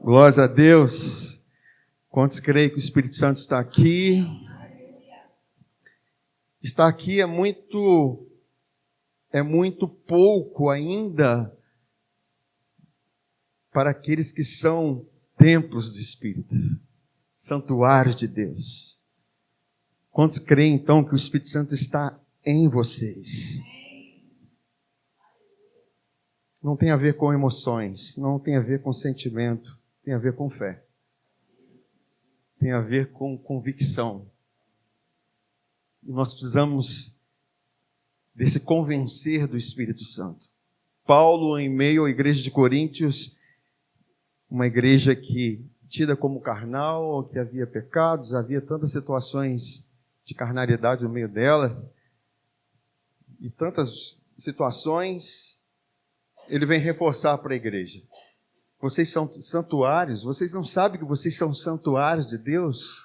Glória a Deus. Quantos creem que o Espírito Santo está aqui? Estar aqui é muito pouco ainda para aqueles que são templos do Espírito, santuários de Deus. Quantos creem então que o Espírito Santo está em vocês? Não tem a ver com emoções, não tem a ver com sentimento, tem a ver com fé. Tem a ver com convicção. E nós precisamos desse convencer do Espírito Santo. Paulo, em meio à igreja de Coríntios, uma igreja que tida como carnal, que havia pecados, havia tantas situações de carnalidade no meio delas, e tantas situações, ele vem reforçar para a igreja. Vocês são santuários, vocês não sabem que vocês são santuários de Deus?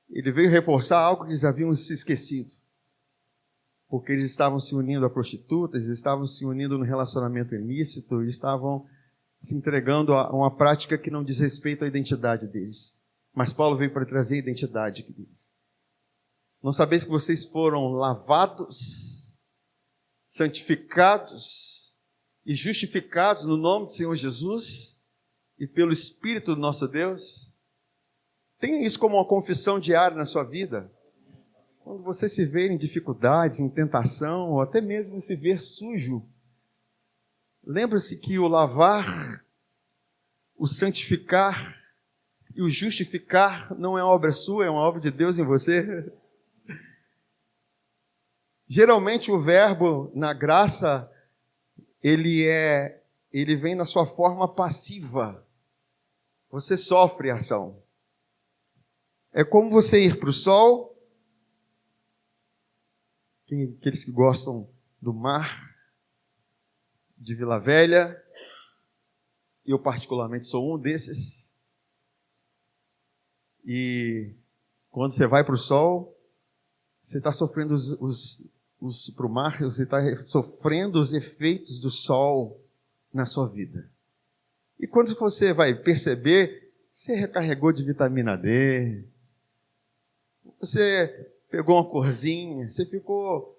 Ele veio reforçar algo que eles haviam se esquecido. Porque eles estavam se unindo a prostitutas, eles estavam se unindo no relacionamento ilícito, eles estavam se entregando a uma prática que não diz respeito à identidade deles. Mas Paulo veio para trazer a identidade deles. Não sabeis que vocês foram lavados, santificados e justificados no nome do Senhor Jesus e pelo Espírito do nosso Deus? Tenha isso como uma confissão diária na sua vida. Quando você se vê em dificuldades, em tentação, ou até mesmo se ver sujo, lembre-se que o lavar, o santificar e o justificar não é obra sua, é uma obra de Deus em você. Geralmente o verbo na graça, ele vem na sua forma passiva. Você sofre a ação. É como você ir para o sol. Aqueles que gostam do mar, de Vila Velha, eu particularmente sou um desses. E quando você vai para o sol, você está sofrendo para o mar, você está sofrendo os efeitos do sol na sua vida. E quando você vai perceber, você recarregou de vitamina D, você pegou uma corzinha, você ficou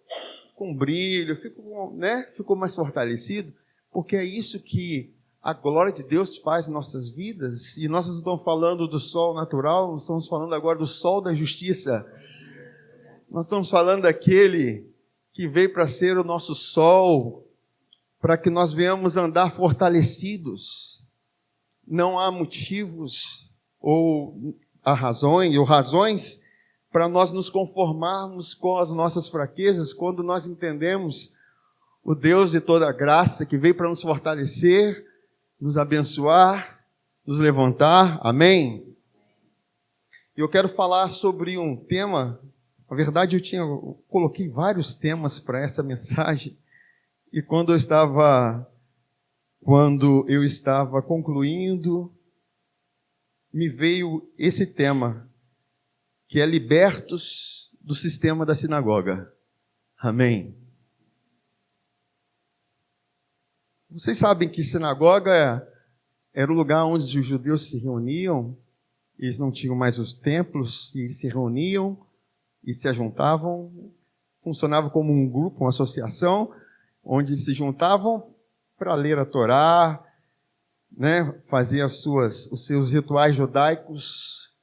com brilho, ficou mais fortalecido, porque é isso que a glória de Deus faz em nossas vidas. E nós não estamos falando do sol natural, nós estamos falando agora do sol da justiça. Nós estamos falando daquele que veio para ser o nosso sol, para que nós venhamos andar fortalecidos. Não há motivos ou razões para nós nos conformarmos com as nossas fraquezas, quando nós entendemos o Deus de toda a graça, que veio para nos fortalecer, nos abençoar, nos levantar. Amém? Eu quero falar sobre um tema. Na verdade, eu coloquei vários temas para essa mensagem, e quando eu estava concluindo, me veio esse tema, que é libertos do sistema da sinagoga. Amém? Vocês sabem que sinagoga era o lugar onde os judeus se reuniam. Eles não tinham mais os templos, e eles se reuniam e se ajuntavam. Funcionava como um grupo, uma associação, onde se juntavam para ler a Torá, fazer os seus rituais judaicos.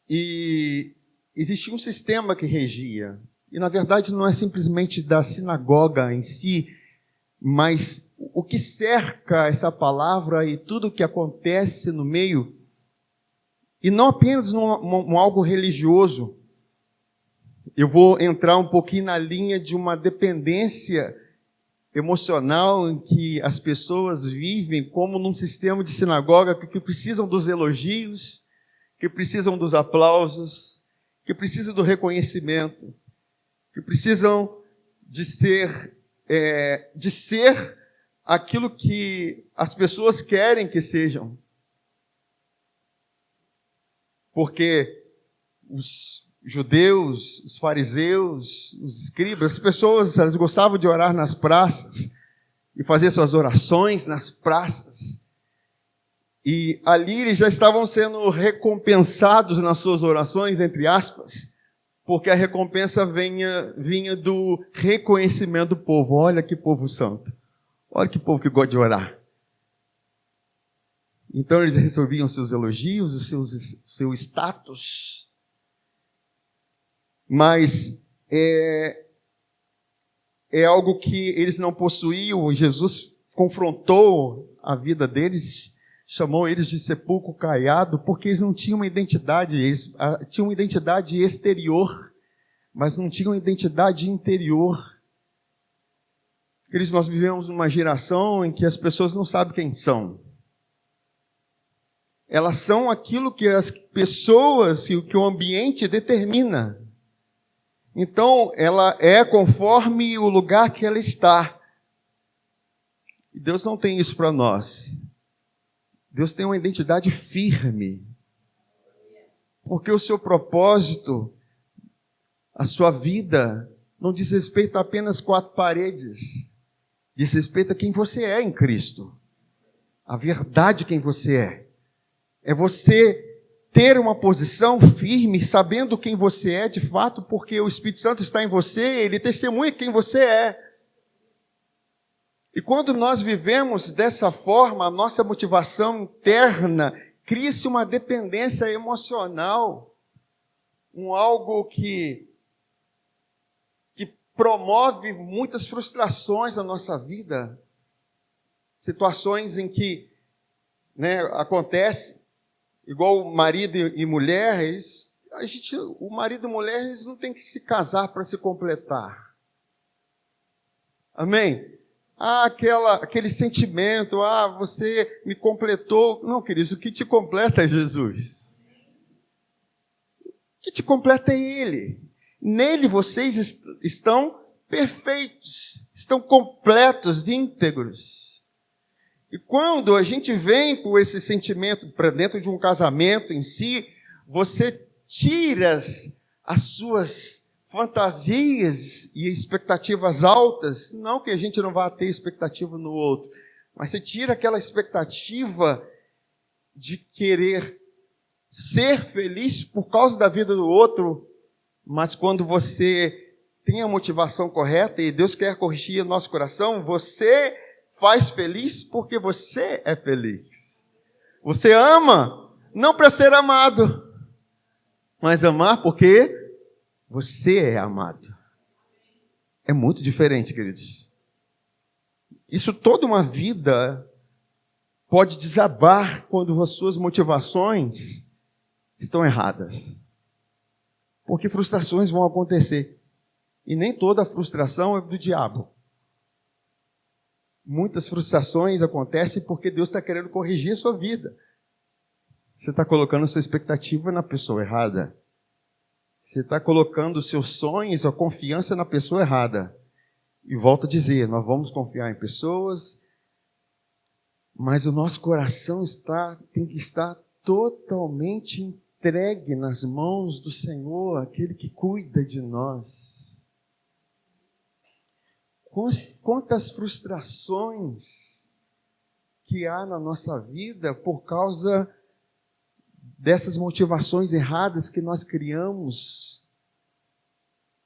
E existia um sistema que regia. E, na verdade, não é simplesmente da sinagoga em si, mas o que cerca essa palavra e tudo o que acontece no meio, e não apenas algo religioso. Eu vou entrar um pouquinho na linha de uma dependência emocional em que as pessoas vivem como num sistema de sinagoga que precisam dos elogios, que precisam dos aplausos, que precisam do reconhecimento, que precisam de ser aquilo que as pessoas querem que sejam. Porque os judeus, os fariseus, os escribas, as pessoas, elas gostavam de orar nas praças, e fazer suas orações nas praças. E ali eles já estavam sendo recompensados nas suas orações, entre aspas, porque a recompensa vinha do reconhecimento do povo. Olha que povo santo. Olha que povo que gosta de orar. Então eles recebiam seus elogios, seu status. Mas é algo que eles não possuíam. Jesus confrontou a vida deles, chamou eles de sepulcro caiado, porque eles não tinham uma identidade. Eles tinham uma identidade exterior, mas não tinham uma identidade interior. Nós vivemos numa geração em que as pessoas não sabem quem são. Elas são aquilo que as pessoas e o que o ambiente determina. Então, ela é conforme o lugar que ela está. E Deus não tem isso para nós. Deus tem uma identidade firme. Porque o seu propósito, a sua vida, não diz respeito a apenas 4 paredes. Diz respeito a quem você é em Cristo. A verdade quem você é. É você ter uma posição firme, sabendo quem você é de fato, porque o Espírito Santo está em você, ele testemunha quem você é. E quando nós vivemos dessa forma, a nossa motivação interna cria-se uma dependência emocional, algo que promove muitas frustrações na nossa vida, situações em que acontece, igual marido e mulher, o marido e mulher eles não têm que se casar para se completar. Amém? Aquele sentimento, você me completou. Não, queridos, o que te completa é Jesus. O que te completa é Ele. Nele vocês estão perfeitos, estão completos, íntegros. E quando a gente vem com esse sentimento para dentro de um casamento em si, você tira as suas fantasias e expectativas altas, não que a gente não vá ter expectativa no outro, mas você tira aquela expectativa de querer ser feliz por causa da vida do outro, mas quando você tem a motivação correta e Deus quer corrigir o nosso coração, você faz feliz porque você é feliz. Você ama, não para ser amado, mas amar porque você é amado. É muito diferente, queridos. Isso toda uma vida pode desabar quando as suas motivações estão erradas. Porque frustrações vão acontecer. E nem toda frustração é do diabo. Muitas frustrações acontecem porque Deus está querendo corrigir a sua vida. Você está colocando a sua expectativa na pessoa errada. Você está colocando os seus sonhos, a confiança na pessoa errada. E volto a dizer, nós vamos confiar em pessoas, mas o nosso coração tem que estar totalmente entregue nas mãos do Senhor, aquele que cuida de nós. Quantas frustrações que há na nossa vida por causa dessas motivações erradas que nós criamos.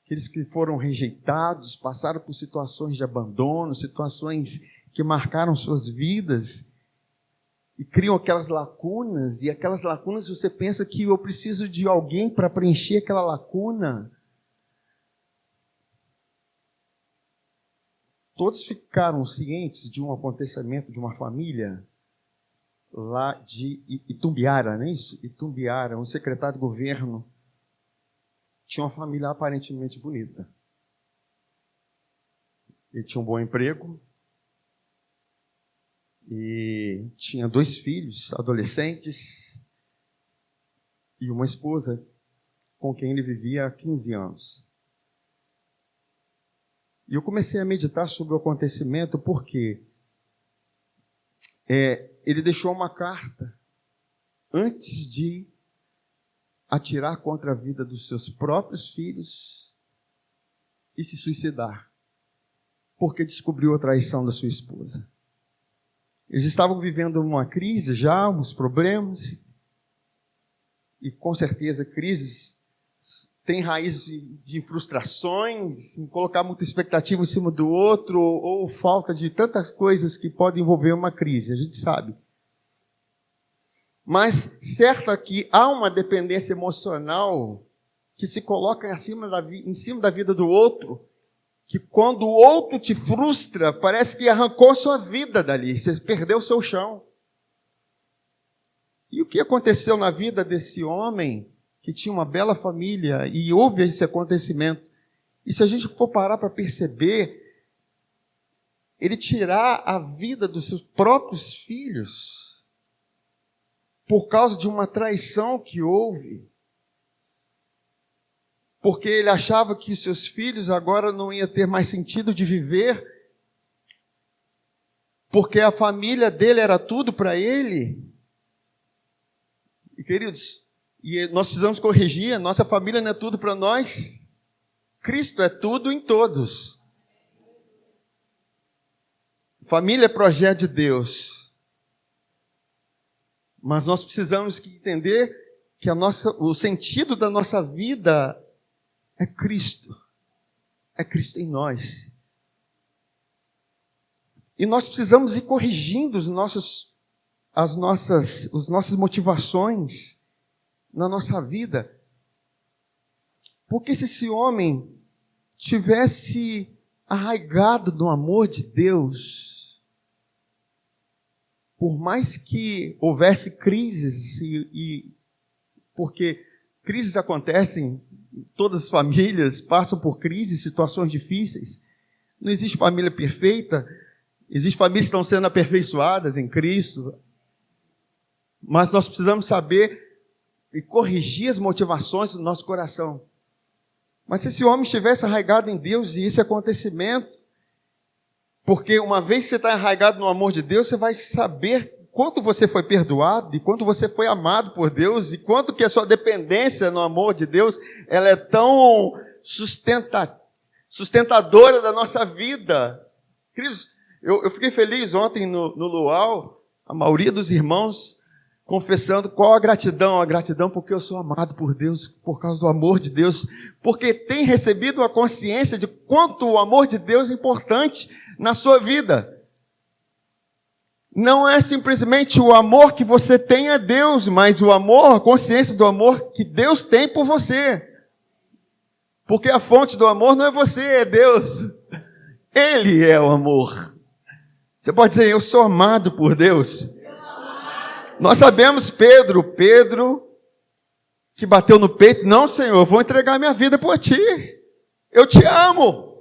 Aqueles que foram rejeitados, passaram por situações de abandono, situações que marcaram suas vidas e criam aquelas lacunas, e aquelas lacunas você pensa que eu preciso de alguém para preencher aquela lacuna. Todos ficaram cientes de um acontecimento de uma família lá de Itumbiara, não é isso? Itumbiara, um secretário de governo tinha uma família aparentemente bonita. Ele tinha um bom emprego e tinha 2 filhos adolescentes e uma esposa com quem ele vivia há 15 anos. E eu comecei a meditar sobre o acontecimento porque ele deixou uma carta antes de atirar contra a vida dos seus próprios filhos e se suicidar. porque descobriu a traição da sua esposa. Eles estavam vivendo uma crise já, uns problemas, e com certeza crises têm raízes de frustrações, em colocar muita expectativa em cima do outro, ou falta de tantas coisas que podem envolver uma crise, a gente sabe. Mas certo que há uma dependência emocional que se coloca em cima da vida do outro, que quando o outro te frustra, parece que arrancou sua vida dali, você perdeu o seu chão. E o que aconteceu na vida desse homem, que tinha uma bela família, e houve esse acontecimento? E se a gente for parar para perceber, ele tirar a vida dos seus próprios filhos, por causa de uma traição que houve, porque ele achava que os seus filhos agora não ia ter mais sentido de viver, porque a família dele era tudo para ele. E queridos, nós precisamos corrigir, a nossa família não é tudo para nós. Cristo é tudo em todos. Família é projeto de Deus. Mas nós precisamos entender que o sentido da nossa vida é Cristo. É Cristo em nós. E nós precisamos ir corrigindo as nossas motivações na nossa vida. Porque se esse homem tivesse arraigado no amor de Deus, por mais que houvesse crises, porque crises acontecem, todas as famílias passam por crises, situações difíceis, não existe família perfeita, existem famílias que estão sendo aperfeiçoadas em Cristo, mas nós precisamos saber e corrigir as motivações do nosso coração. Mas se esse homem estivesse arraigado em Deus e esse acontecimento, porque uma vez que você está arraigado no amor de Deus, você vai saber quanto você foi perdoado, e quanto você foi amado por Deus, e quanto que a sua dependência no amor de Deus, ela é tão sustentadora da nossa vida. Queridos, eu fiquei feliz ontem no Luau, a maioria dos irmãos confessando qual a gratidão porque eu sou amado por Deus, por causa do amor de Deus, porque tem recebido a consciência de quanto o amor de Deus é importante na sua vida. Não é simplesmente o amor que você tem a Deus, mas o amor, a consciência do amor que Deus tem por você. Porque a fonte do amor não é você, é Deus. Ele é o amor. Você pode dizer, eu sou amado por Deus. Nós sabemos Pedro que bateu no peito, não, Senhor, eu vou entregar minha vida por ti. Eu te amo.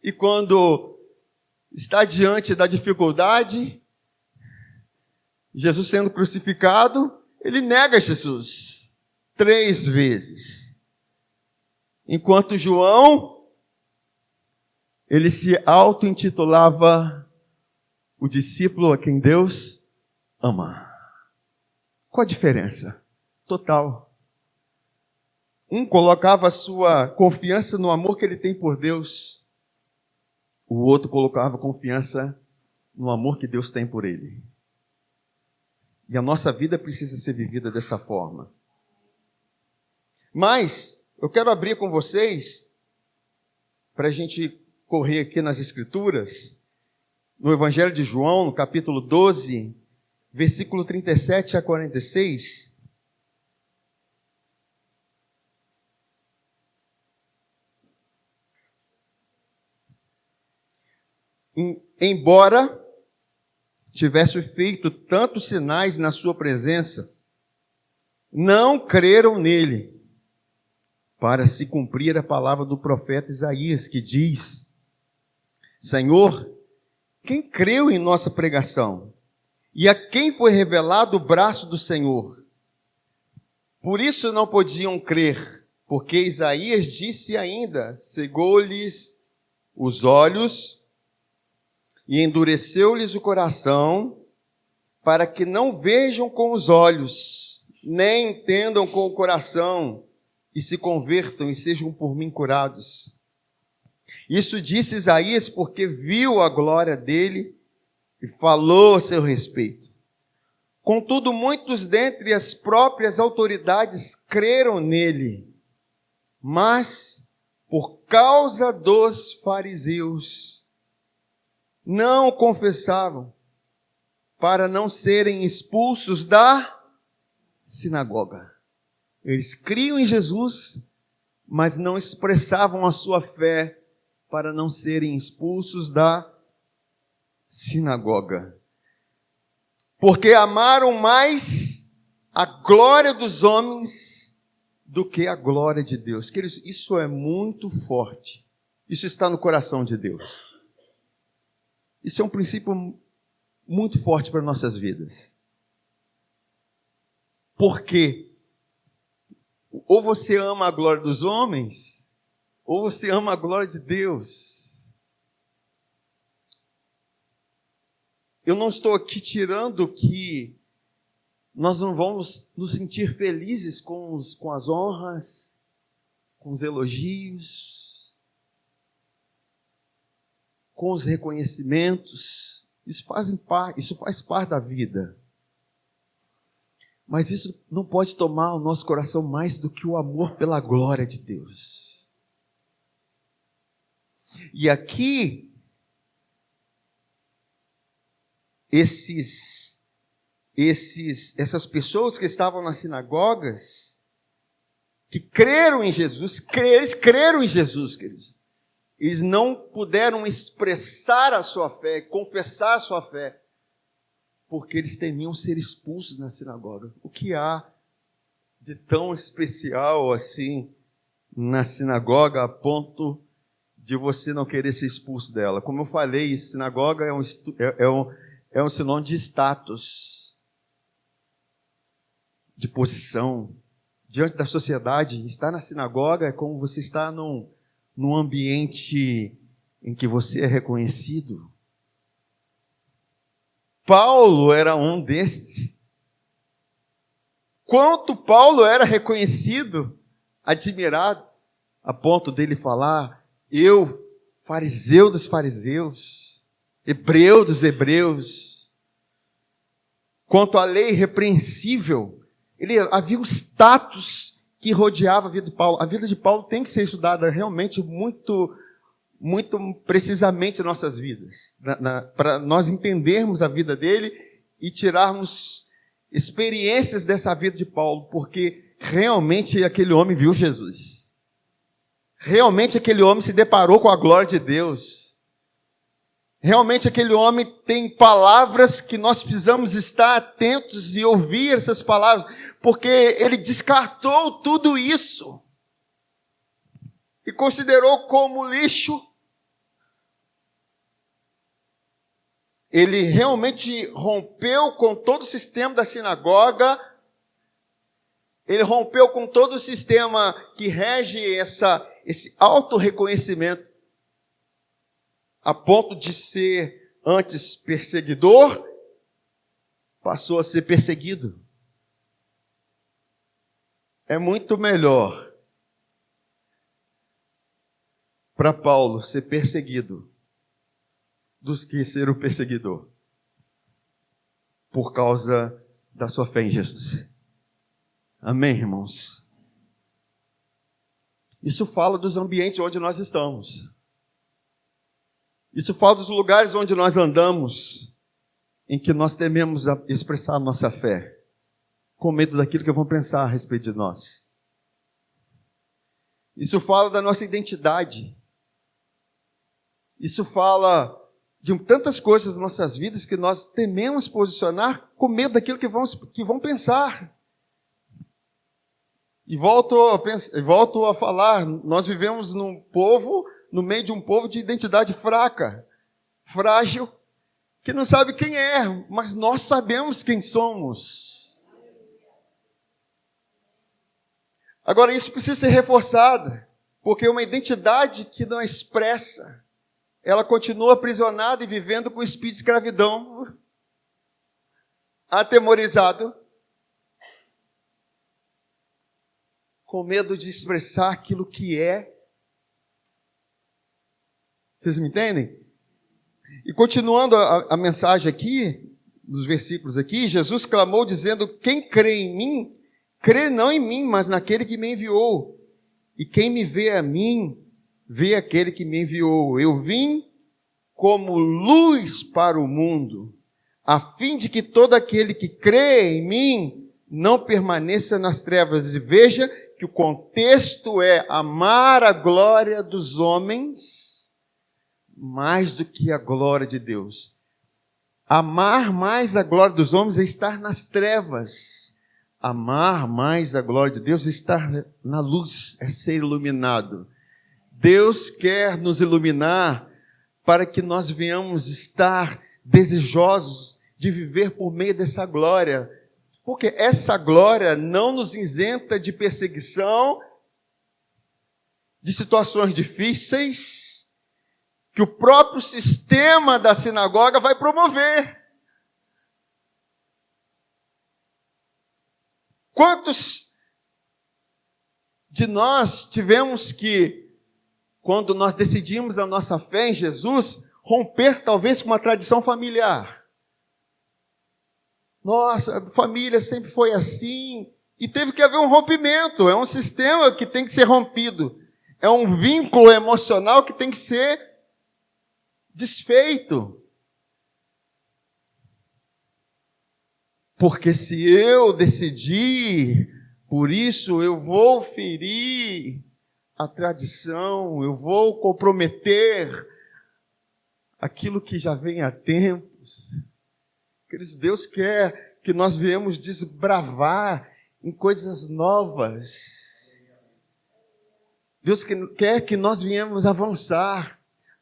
E quando está diante da dificuldade, Jesus sendo crucificado, ele nega Jesus 3 vezes. Enquanto João, ele se auto-intitulava o discípulo a quem Deus ama. Qual a diferença? Total. Um colocava a sua confiança no amor que ele tem por Deus. O outro colocava confiança no amor que Deus tem por ele. E a nossa vida precisa ser vivida dessa forma. Mas, eu quero abrir com vocês, para a gente correr aqui nas Escrituras, no Evangelho de João, no capítulo 12, versículo 37 a 46. Embora tivesse feito tantos sinais na sua presença, não creram nele, para se cumprir a palavra do profeta Isaías, que diz: Senhor, quem creu em nossa pregação? E a quem foi revelado o braço do Senhor? Por isso não podiam crer, porque Isaías disse ainda: cegou-lhes os olhos e endureceu-lhes o coração, para que não vejam com os olhos, nem entendam com o coração, e se convertam e sejam por mim curados. Isso disse Isaías porque viu a glória dele e falou a seu respeito. Contudo, muitos dentre as próprias autoridades creram nele, mas por causa dos fariseus não o confessavam, para não serem expulsos da sinagoga. Eles criam em Jesus, mas não expressavam a sua fé para não serem expulsos da sinagoga. Porque amaram mais a glória dos homens do que a glória de Deus. Queridos, isso é muito forte. Isso está no coração de Deus. Isso é um princípio muito forte para nossas vidas. Porque ou você ama a glória dos homens, ou você ama a glória de Deus. Eu não estou aqui tirando que nós não vamos nos sentir felizes com as honras, com os elogios, com os reconhecimentos. Isso faz parte da vida. Mas isso não pode tomar o nosso coração mais do que o amor pela glória de Deus. E aqui, essas pessoas que estavam nas sinagogas, que creram em Jesus, eles creram em Jesus, queridos. Eles não puderam expressar a sua fé, confessar a sua fé, porque eles temiam ser expulsos na sinagoga. O que há de tão especial assim na sinagoga a ponto de você não querer ser expulso dela? Como eu falei, sinagoga é um sinônimo de status, de posição. Diante da sociedade, estar na sinagoga é como você estar num ambiente em que você é reconhecido. Paulo era um desses. Quanto Paulo era reconhecido, admirado, a ponto dele falar: eu, fariseu dos fariseus, hebreu dos hebreus. Quanto à lei irrepreensível, havia um status que rodeava a vida de Paulo. A vida de Paulo tem que ser estudada realmente muito precisamente em nossas vidas, para nós entendermos a vida dele e tirarmos experiências dessa vida de Paulo, porque realmente aquele homem viu Jesus. Realmente aquele homem se deparou com a glória de Deus. Realmente aquele homem tem palavras que nós precisamos estar atentos e ouvir essas palavras, porque ele descartou tudo isso e considerou como lixo. Ele realmente rompeu com todo o sistema da sinagoga, ele rompeu com todo o sistema que rege esse auto-reconhecimento, a ponto de ser antes perseguidor, passou a ser perseguido. É muito melhor para Paulo ser perseguido do que ser o perseguidor, por causa da sua fé em Jesus. Amém, irmãos? Isso fala dos ambientes onde nós estamos. Isso fala dos lugares onde nós andamos, em que nós tememos expressar a nossa fé, com medo daquilo que vão pensar a respeito de nós. Isso fala da nossa identidade. Isso fala de tantas coisas nas nossas vidas que nós tememos posicionar com medo daquilo que vão pensar. E volto a falar, nós vivemos no meio de um povo de identidade fraca, frágil, que não sabe quem é, mas nós sabemos quem somos. Agora, isso precisa ser reforçado, porque uma identidade que não expressa, ela continua aprisionada e vivendo com o espírito de escravidão, atemorizado, com medo de expressar aquilo que é. Vocês me entendem? E continuando a mensagem aqui, nos versículos aqui, Jesus clamou dizendo: quem crê em mim, crê não em mim, mas naquele que me enviou. E quem me vê a mim, vê aquele que me enviou. Eu vim como luz para o mundo, a fim de que todo aquele que crê em mim não permaneça nas trevas. E veja que o contexto é amar a glória dos homens mais do que a glória de Deus. Amar mais a glória dos homens é estar nas trevas. Amar mais a glória de Deus é estar na luz, é ser iluminado. Deus quer nos iluminar para que nós venhamos estar desejosos de viver por meio dessa glória. Porque essa glória não nos isenta de perseguição, de situações difíceis, que o próprio sistema da sinagoga vai promover. Quantos de nós tivemos que, quando nós decidimos a nossa fé em Jesus, romper talvez com uma tradição familiar? Nossa, a família sempre foi assim, e teve que haver um rompimento. É um sistema que tem que ser rompido. É um vínculo emocional que tem que ser desfeito. Porque se eu decidir, por isso eu vou ferir a tradição, eu vou comprometer aquilo que já vem há tempos. Queridos, Deus quer que nós venhamos desbravar em coisas novas. Deus quer que nós venhamos avançar.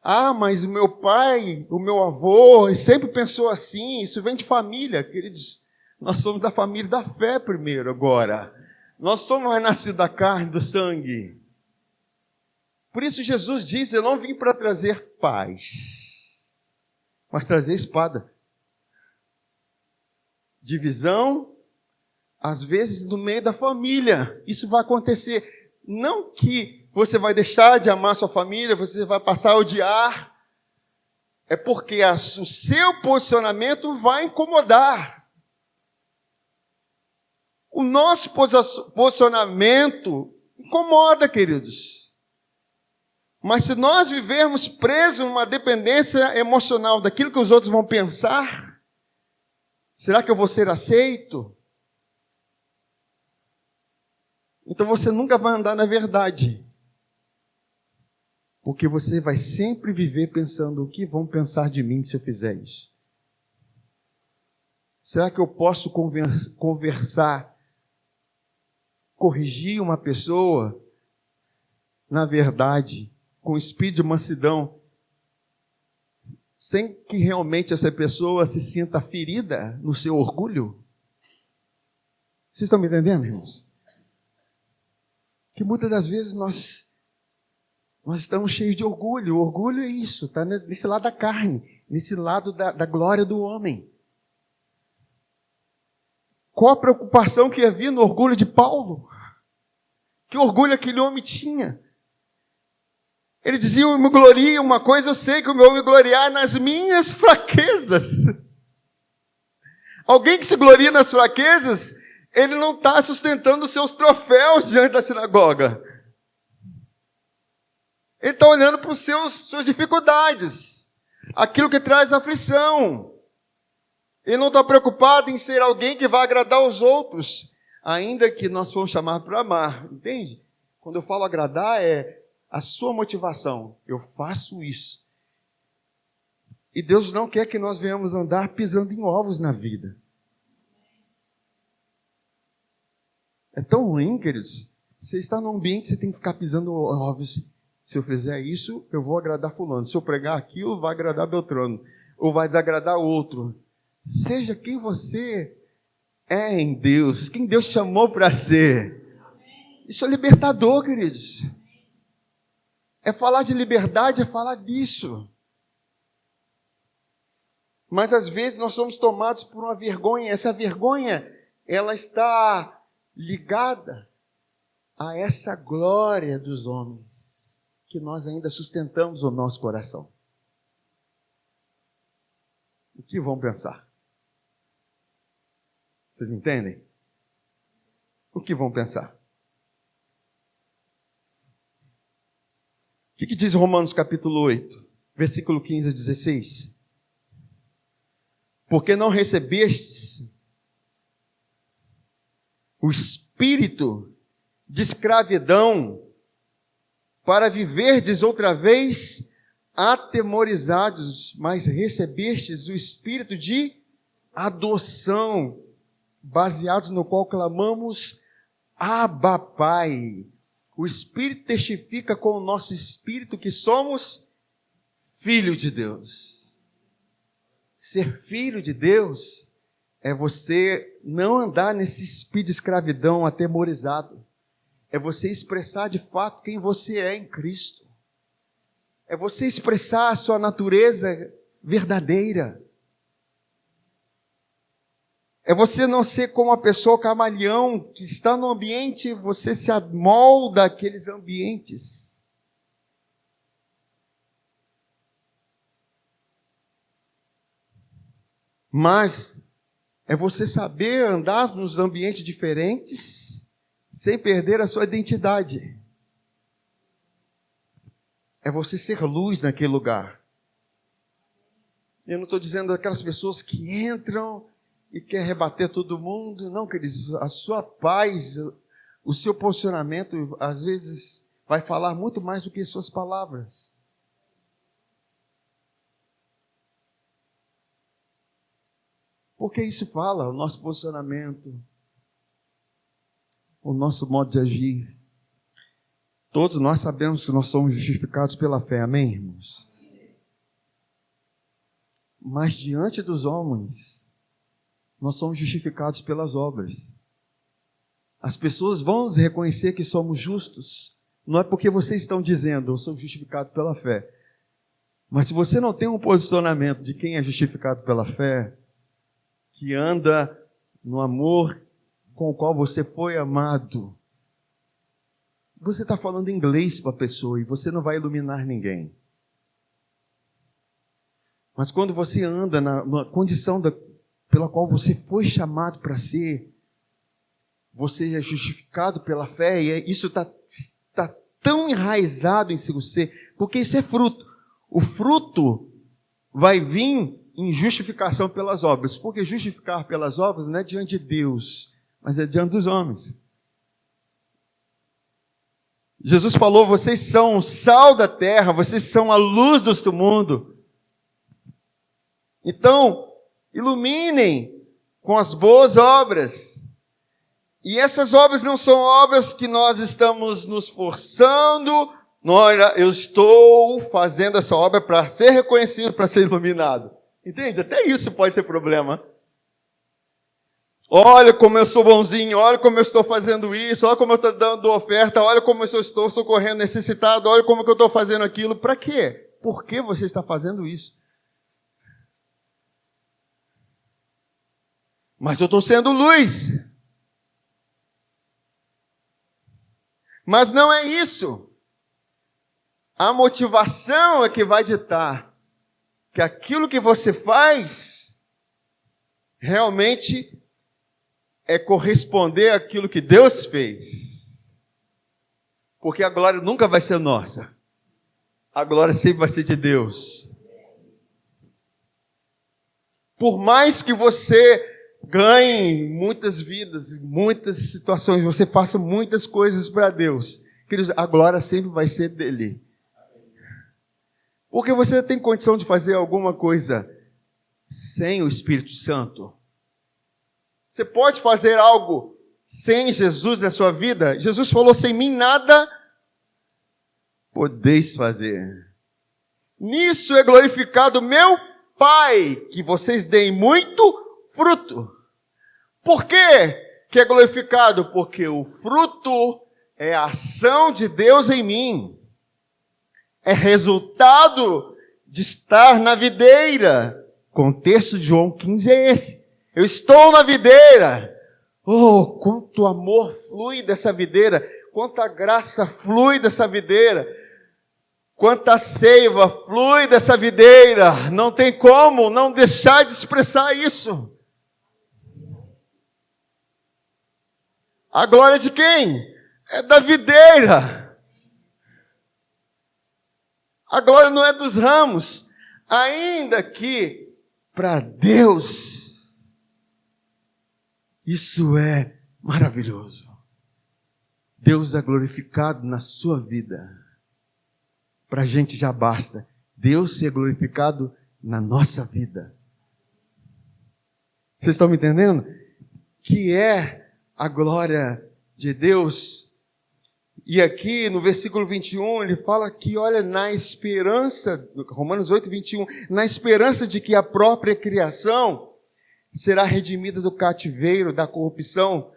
Ah, mas o meu pai, o meu avô, sempre pensou assim. Isso vem de família, queridos. Nós somos da família da fé primeiro agora. Nós somos nascidos da carne, do sangue. Por isso Jesus diz: eu não vim para trazer paz, mas trazer espada. Divisão, às vezes no meio da família. Isso vai acontecer. Não que você vai deixar de amar sua família, você vai passar a odiar. É porque o seu posicionamento vai incomodar. O nosso posicionamento incomoda, queridos. Mas se nós vivermos presos numa dependência emocional daquilo que os outros vão pensar, será que eu vou ser aceito? Então você nunca vai andar na verdade. Porque você vai sempre viver pensando: o que vão pensar de mim se eu fizer isso? Será que eu posso conversar, corrigir uma pessoa, na verdade, com espírito de mansidão, sem que realmente essa pessoa se sinta ferida no seu orgulho? Vocês estão me entendendo, irmãos? Que muitas das vezes nós estamos cheios de orgulho. O orgulho é isso, está nesse lado da carne, nesse lado da glória do homem. Qual a preocupação que havia no orgulho de Paulo? Que orgulho aquele homem tinha? Ele dizia: eu me glorio, uma coisa eu sei, que eu vou me gloriar nas minhas fraquezas. Alguém que se gloria nas fraquezas, ele não está sustentando os seus troféus diante da sinagoga. Ele está olhando para suas dificuldades, aquilo que traz aflição. Ele não está preocupado em ser alguém que vai agradar os outros, ainda que nós fomos chamados para amar, entende? Quando eu falo agradar, é a sua motivação. Eu faço isso. E Deus não quer que nós venhamos andar pisando em ovos na vida. É tão ruim, queridos. Você está num ambiente, você tem que ficar pisando ovos. Se eu fizer isso, eu vou agradar fulano. Se eu pregar aquilo, vai agradar Beltrano. Ou vai desagradar outro. Seja quem você é em Deus. Quem Deus chamou para ser. Isso é libertador, queridos. É falar de liberdade, é falar disso. Mas às vezes nós somos tomados por uma vergonha. Essa vergonha, ela está ligada a essa glória dos homens que nós ainda sustentamos no nosso coração. o que vão pensar? Vocês entendem? O que vão pensar? O que diz Romanos capítulo 8, versículo 15 a 16? Porque não recebestes o espírito de escravidão para viverdes outra vez atemorizados, mas recebestes o espírito de adoção, baseados no qual clamamos, Abba, Pai. O Espírito testifica com o nosso espírito que somos filho de Deus. Ser filho de Deus é você não andar nesse espírito de escravidão atemorizado. É você expressar de fato quem você é em Cristo. É você expressar a sua natureza verdadeira. É você não ser como a pessoa camaleão que está no ambiente, você se amolda àqueles ambientes. Mas é você saber andar nos ambientes diferentes sem perder a sua identidade. É você ser luz naquele lugar. Eu não estou dizendo daquelas pessoas que entram e quer rebater todo mundo. Não, queridos, a sua paz, o seu posicionamento, às vezes, vai falar muito mais do que suas palavras. Porque isso fala, o nosso posicionamento, o nosso modo de agir. Todos nós sabemos que nós somos justificados pela fé, amém, irmãos? Mas diante dos homens, nós somos justificados pelas obras. As pessoas vão nos reconhecer que somos justos. Não é porque vocês estão dizendo, eu sou justificado pela fé. Mas se você não tem um posicionamento de quem é justificado pela fé, que anda no amor com o qual você foi amado, você está falando inglês para a pessoa e você não vai iluminar ninguém. Mas quando você anda na condição pela qual você foi chamado para ser, você é justificado pela fé, e isso está tão enraizado em você, porque isso é fruto. O fruto vai vir em justificação pelas obras, porque justificar pelas obras não é diante de Deus, mas é diante dos homens. Jesus falou, vocês são o sal da terra, vocês são a luz do mundo. Então, iluminem com as boas obras. E essas obras não são obras que nós estamos nos forçando. Olha, eu estou fazendo essa obra para ser reconhecido, para ser iluminado. Entende? Até isso pode ser problema. Olha como eu sou bonzinho, olha como eu estou fazendo isso, olha como eu estou dando oferta, olha como eu estou socorrendo necessitado, olha como eu estou fazendo aquilo. Para quê? Por que você está fazendo isso? Mas eu estou sendo luz. Mas não é isso. A motivação é que vai ditar que aquilo que você faz realmente é corresponder àquilo que Deus fez. Porque a glória nunca vai ser nossa. A glória sempre vai ser de Deus. Por mais que você ganhe muitas vidas, muitas situações, você faça muitas coisas para Deus, queridos, a glória sempre vai ser dele. Porque você tem condição de fazer alguma coisa sem o Espírito Santo? Você pode fazer algo sem Jesus na sua vida? Jesus falou, sem mim nada podeis fazer. Nisso é glorificado meu Pai, que vocês deem muito fruto. Por quê que é glorificado? Porque o fruto é a ação de Deus em mim. É resultado de estar na videira. O contexto de João 15 é esse. Eu estou na videira. Oh, quanto amor flui dessa videira. Quanta graça flui dessa videira. Quanta seiva flui dessa videira, não tem como não deixar de expressar isso. A glória de quem? É da videira. A glória não é dos ramos, ainda que para Deus isso é maravilhoso. Deus é glorificado na sua vida. Para a gente já basta Deus ser glorificado na nossa vida. Vocês estão me entendendo? Que é a glória de Deus. E aqui no versículo 21, ele fala que, olha, na esperança, Romanos 8, 21, na esperança de que a própria criação será redimida do cativeiro, da corrupção,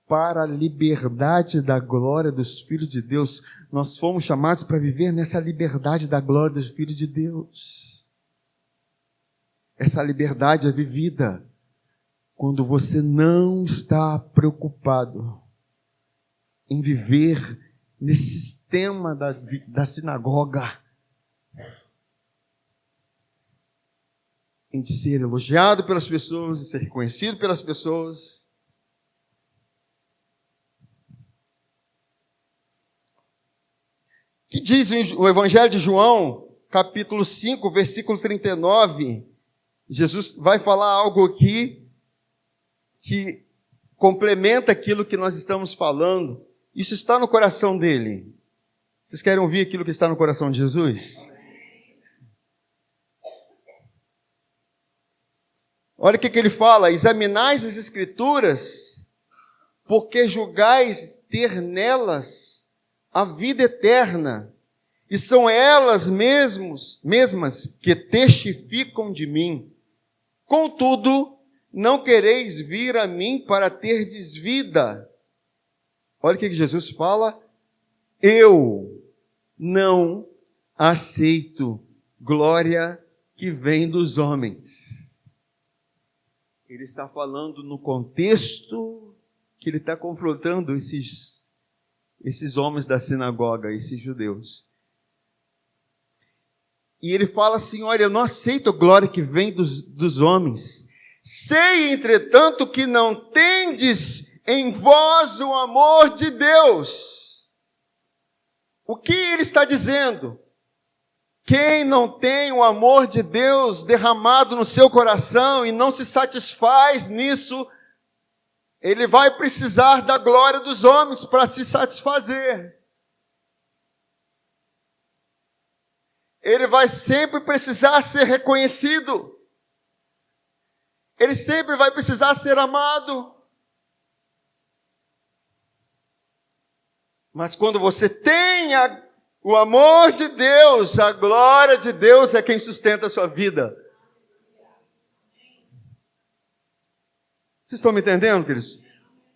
para a liberdade da glória dos filhos de Deus. Nós fomos chamados para viver nessa liberdade da glória dos filhos de Deus. Essa liberdade é vivida quando você não está preocupado em viver nesse sistema da sinagoga, em ser elogiado pelas pessoas, em ser reconhecido pelas pessoas. Que diz o Evangelho de João, capítulo 5, versículo 39, Jesus vai falar algo aqui que complementa aquilo que nós estamos falando. Isso está no coração dele. Vocês querem ouvir aquilo que está no coração de Jesus? Olha o que ele fala: examinais as Escrituras, porque julgais ter nelas a vida eterna, e são elas mesmas que testificam de mim. Contudo, não quereis vir a mim para terdes vida. Olha o que Jesus fala: eu não aceito glória que vem dos homens. Ele está falando no contexto que ele está confrontando esses homens da sinagoga, esses judeus. E ele fala assim: olha, eu não aceito a glória que vem dos homens. Sei, entretanto, que não tendes em vós o amor de Deus. O que ele está dizendo? Quem não tem o amor de Deus derramado no seu coração e não se satisfaz nisso, ele vai precisar da glória dos homens para se satisfazer. Ele vai sempre precisar ser reconhecido. Ele sempre vai precisar ser amado. Mas quando você tem o amor de Deus, a glória de Deus é quem sustenta a sua vida. Vocês estão me entendendo, queridos?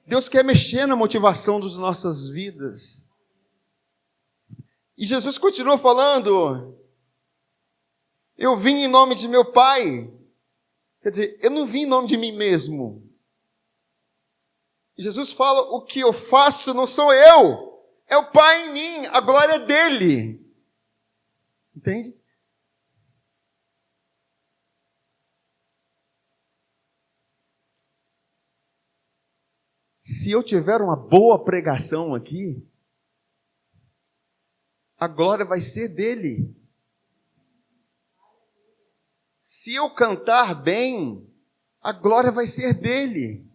Deus quer mexer na motivação das nossas vidas. E Jesus continua falando: eu vim em nome de meu Pai. Quer dizer, eu não vim em nome de mim mesmo. Jesus fala: o que eu faço não sou eu, é o Pai em mim, a glória é dele. Entende? Se eu tiver uma boa pregação aqui, a glória vai ser dele. Se eu cantar bem, a glória vai ser dele.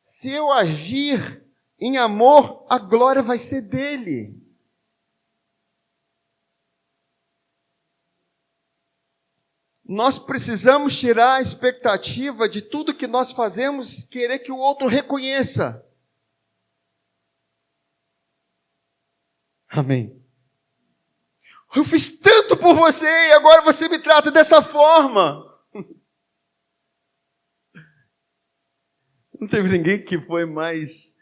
Se eu agir em amor, a glória vai ser dele. Nós precisamos tirar a expectativa de tudo que nós fazemos, querer que o outro reconheça. Amém. Eu fiz tanto por você e agora você me trata dessa forma. Não teve ninguém que foi mais...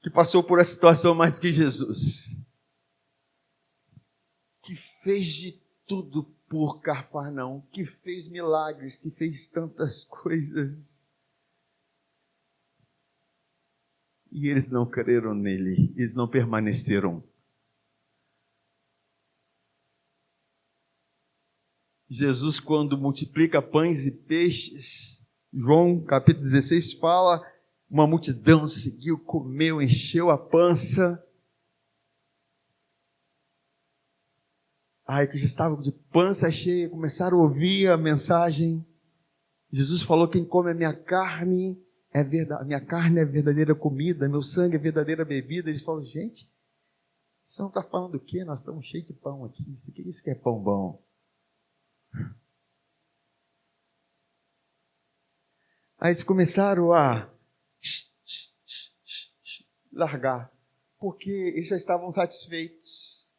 que passou por essa situação mais do que Jesus. Que fez de tudo por Cafarnaum, que fez milagres, que fez tantas coisas. e eles não creram nele, eles não permaneceram. Jesus, quando multiplica pães e peixes, João capítulo 16 fala, uma multidão seguiu, comeu, encheu a pança. Ai, que já estavam de pança cheia, começaram a ouvir a mensagem. Jesus falou, quem come a minha carne é verdade, minha carne é verdadeira comida, meu sangue é verdadeira bebida. Eles falam, gente, você não está falando o quê? Nós estamos cheios de pão aqui, isso que é pão bom. Aí eles começaram a largar, porque eles já estavam satisfeitos.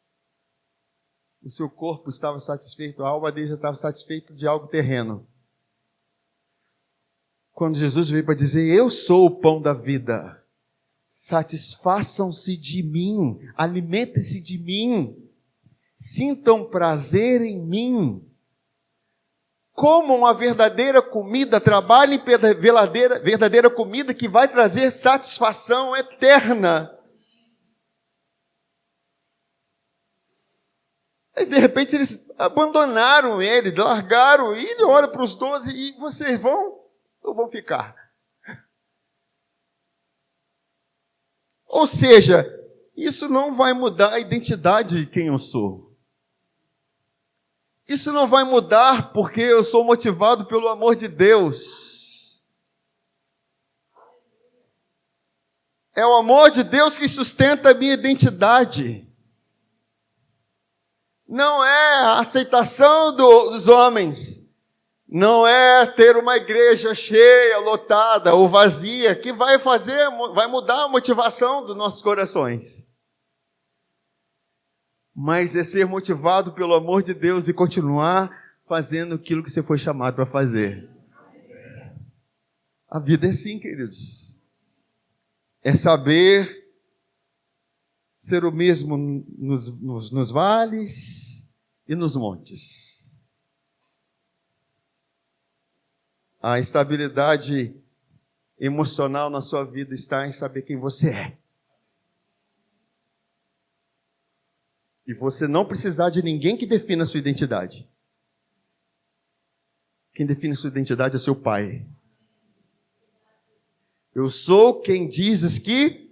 O seu corpo estava satisfeito, a alma dele já estava satisfeita de algo terreno. Quando Jesus veio para dizer, eu sou o pão da vida, satisfaçam-se de mim, alimentem-se de mim, sintam prazer em mim, comam uma verdadeira comida, trabalhem pela verdadeira comida que vai trazer satisfação eterna. Mas de repente eles abandonaram ele, largaram, e ele olha para os 12, e vocês vão ou vão ficar? Ou seja, isso não vai mudar a identidade de quem eu sou. Isso não vai mudar porque eu sou motivado pelo amor de Deus. É o amor de Deus que sustenta a minha identidade. Não é a aceitação dos homens. Não é ter uma igreja cheia, lotada ou vazia que vai mudar a motivação dos nossos corações. Mas é ser motivado pelo amor de Deus e continuar fazendo aquilo que você foi chamado para fazer. A vida é assim, queridos. É saber ser o mesmo nos vales e nos montes. A estabilidade emocional na sua vida está em saber quem você é. E você não precisar de ninguém que defina a sua identidade. Quem define a sua identidade é seu pai. Eu sou quem dizes que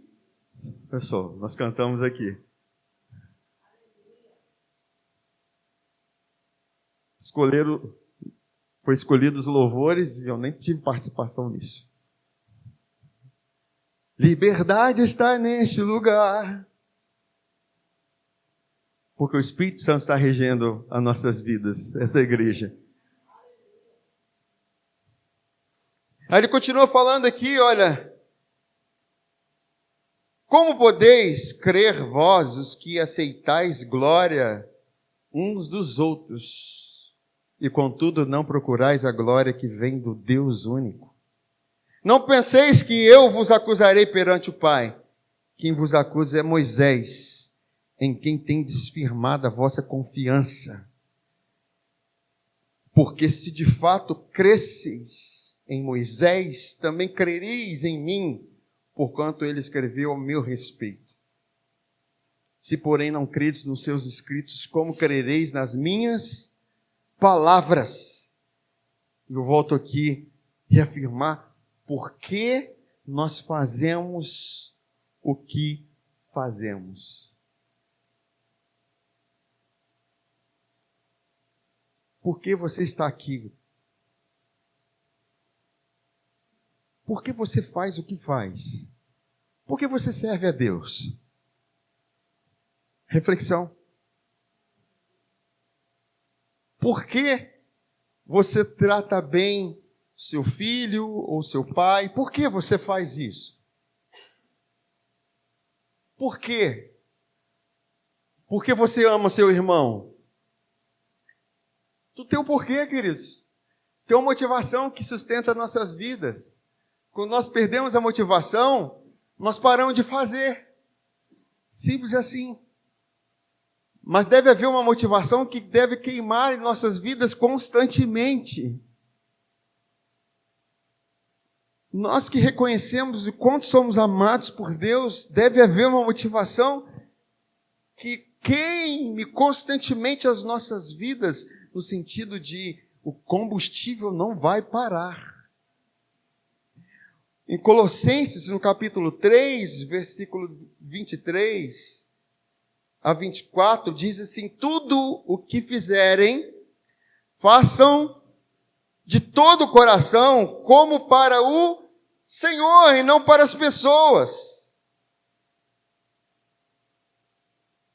eu sou. Nós cantamos aqui. Foi escolhido os louvores e eu nem tive participação nisso. Liberdade está neste lugar. Porque o Espírito Santo está regendo as nossas vidas, essa igreja. Aí ele continua falando aqui, olha. Como podeis crer vós, os que aceitais glória uns dos outros, e contudo não procurais a glória que vem do Deus único? Não penseis que eu vos acusarei perante o Pai. Quem vos acusa é Moisés, em quem tendes firmado a vossa confiança. Porque se de fato cresceis em Moisés, também crereis em mim, porquanto ele escreveu a meu respeito. Se porém não credes nos seus escritos, como crereis nas minhas palavras? Eu volto aqui a reafirmar por que nós fazemos o que fazemos. Por que você está aqui? Por que você faz o que faz? Por que você serve a Deus? Reflexão. Por que você trata bem seu filho ou seu pai? Por que você faz isso? Por quê? Porque você ama seu irmão? Tu tem um porquê, queridos. Tem uma motivação que sustenta nossas vidas. Quando nós perdemos a motivação, nós paramos de fazer. Simples assim. Mas deve haver uma motivação que deve queimar em nossas vidas constantemente. Nós que reconhecemos o quanto somos amados por Deus, deve haver uma motivação que queime constantemente as nossas vidas, no sentido de o combustível não vai parar. Em Colossenses, no capítulo 3, versículo 23 a 24, diz assim: tudo o que fizerem, façam de todo o coração, como para o Senhor e não para as pessoas,